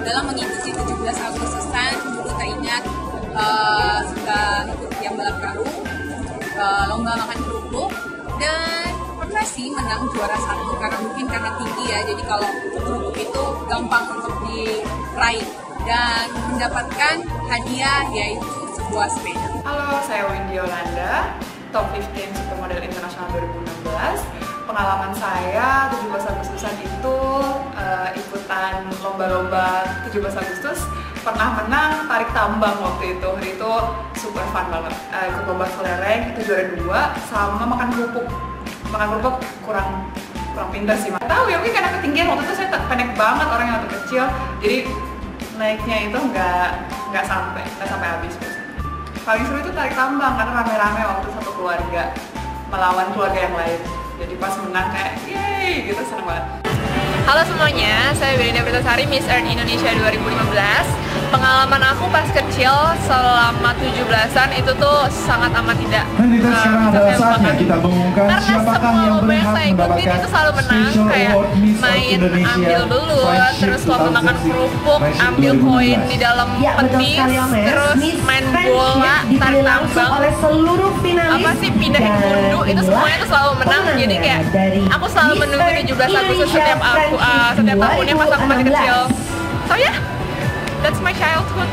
dalam mengikuti 17 Agustusan. Dulu tak ingat suka ikut yang balap karung, lomba makan kerupuk, dan pernah sih menang juara 1 karena tinggi ya, jadi kalau kerupuk itu gampang untuk diraih dan mendapatkan hadiah yaitu sebuah sepeda. Halo, saya Windy Yolanda, Top 15 Supermodel Internasional 2016. Pengalaman saya 17 Agustusan itu ikutan lomba-lomba 17 Agustus, pernah menang tarik tambang waktu itu super fun banget. Ikut lomba kelereng itu juara 2, sama makan kerupuk kurang pintar sih. Tahu ya, mungkin karena ketinggian waktu itu saya pendek banget, orang yang waktu kecil, jadi naiknya itu nggak sampai habis. Paling seru itu tarik tambang karena rame-rame waktu satu keluarga melawan keluarga yang lain. Jadi pas menang kayak yeay gitu, seneng banget. Halo semuanya, saya Belinda Pritasari, Miss Earth Indonesia 2015. Pengalaman aku pas kecil selama 17-an itu tuh sangat amat tidak Dan kita sekarang adalah saatnya kita mengumumkan siapakah yang berhak mendapatkan itu selalu menang, Special kayak Award Miss Earth main Indonesia ambil belut, Friendship terus lomba makan 2016. kerupuk, Friendship ambil 2016. koin di dalam petis, terus main bola, tarik tambang, oleh seluruh finalis apa sih pindahin gundu, itu semuanya tuh selalu menang. Jadi kayak aku selalu menunggu 17 Agustus setiap tahunnya pas aku masih kecil. So yeah, that's my childhood.